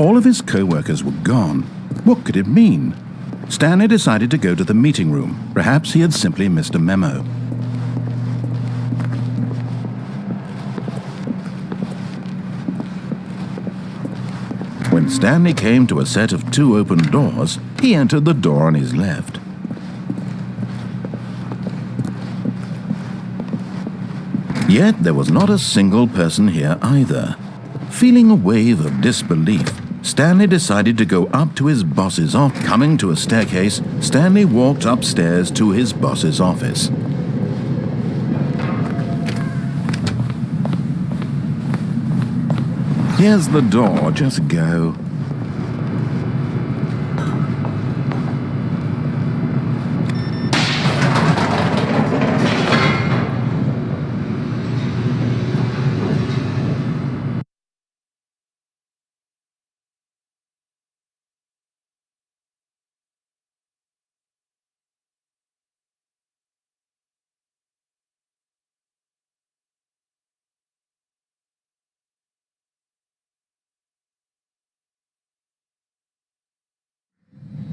All of his co-workers were gone. What could it mean? Stanley decided to go to the meeting room. Perhaps he had simply missed a memo. When Stanley came to a set of 2 open doors, he entered the door on his left. Yet there was not a single person here either. Feeling a wave of disbelief, Stanley decided to go up to his boss's office. Coming to a staircase, Stanley walked upstairs to his boss's office. Here's the door, just go.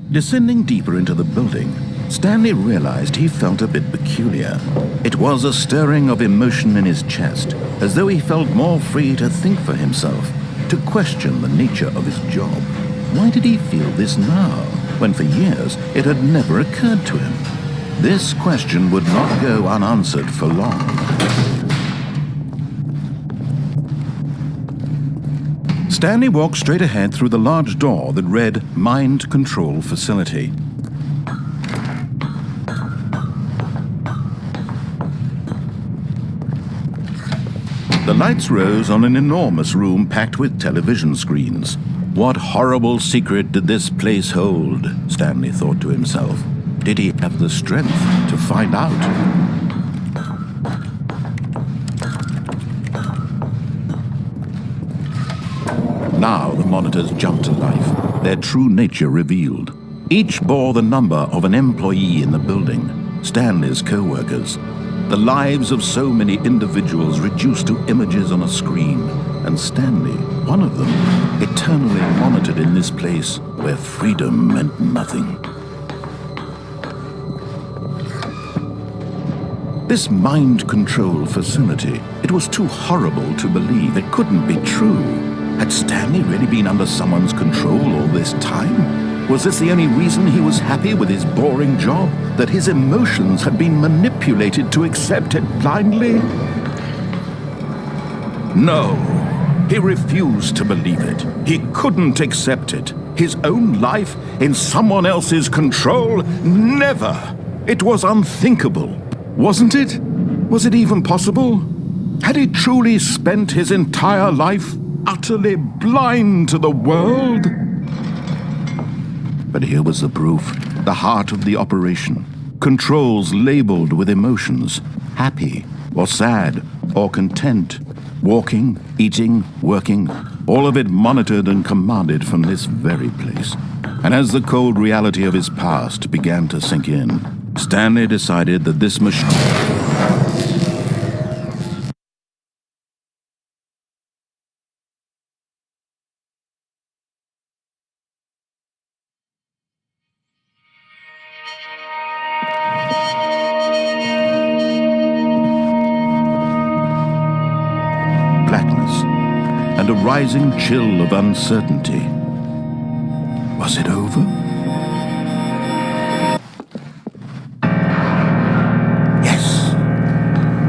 Descending deeper into the building, Stanley realized he felt a bit peculiar. It was a stirring of emotion in his chest, as though he felt more free to think for himself, to question the nature of his job. Why did he feel this now, when for years it had never occurred to him? This question would not go unanswered for long. Stanley walked straight ahead through the large door that read Mind Control Facility. The lights rose on an enormous room packed with television screens. What horrible secret did this place hold? Stanley thought to himself. Did he have the strength to find out? Now the monitors jumped to life, their true nature revealed. Each bore the number of an employee in the building, Stanley's co-workers. The lives of so many individuals reduced to images on a screen, and Stanley, one of them, eternally monitored in this place where freedom meant nothing. This mind control facility, it was too horrible to believe. It couldn't be true. Had Stanley really been under someone's control all this time? Was this the only reason he was happy with his boring job? That his emotions had been manipulated to accept it blindly? No, he refused to believe it. He couldn't accept it. His own life in someone else's control? Never! It was unthinkable. Wasn't it? Was it even possible? Had he truly spent his entire life utterly blind to the world? But here was the proof, the heart of the operation. Controls labeled with emotions, happy or sad or content, walking, eating, working, all of it monitored and commanded from this very place. And as the cold reality of his past began to sink in, Stanley decided that this machine... and a rising chill of uncertainty. Was it over? Yes!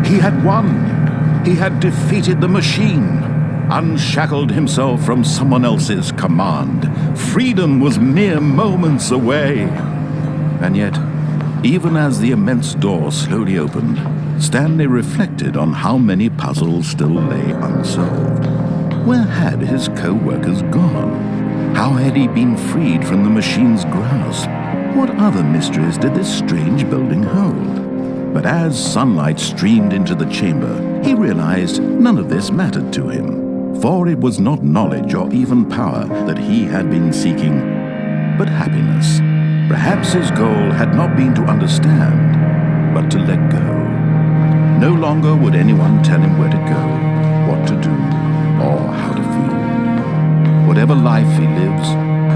He had won! He had defeated the machine, unshackled himself from someone else's command. Freedom was mere moments away. And yet, even as the immense door slowly opened, Stanley reflected on how many puzzles still lay unsolved. Where had his co-workers gone? How had he been freed from the machine's grasp? What other mysteries did this strange building hold? But as sunlight streamed into the chamber, he realized none of this mattered to him, for it was not knowledge or even power that he had been seeking, but happiness. Perhaps his goal had not been to understand, but to let go. No longer would anyone tell him where to go, what to do, or how to feel. Whatever life he lives,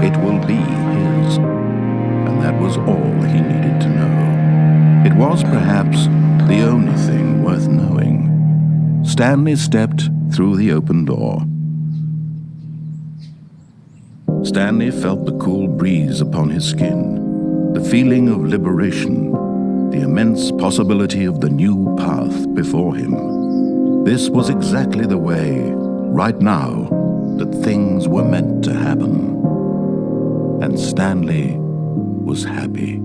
it will be his. And that was all he needed to know. It was perhaps the only thing worth knowing. Stanley stepped through the open door. Stanley felt the cool breeze upon his skin, the feeling of liberation, the immense possibility of the new path before him. This was exactly the way, right now, that things were meant to happen. And Stanley was happy.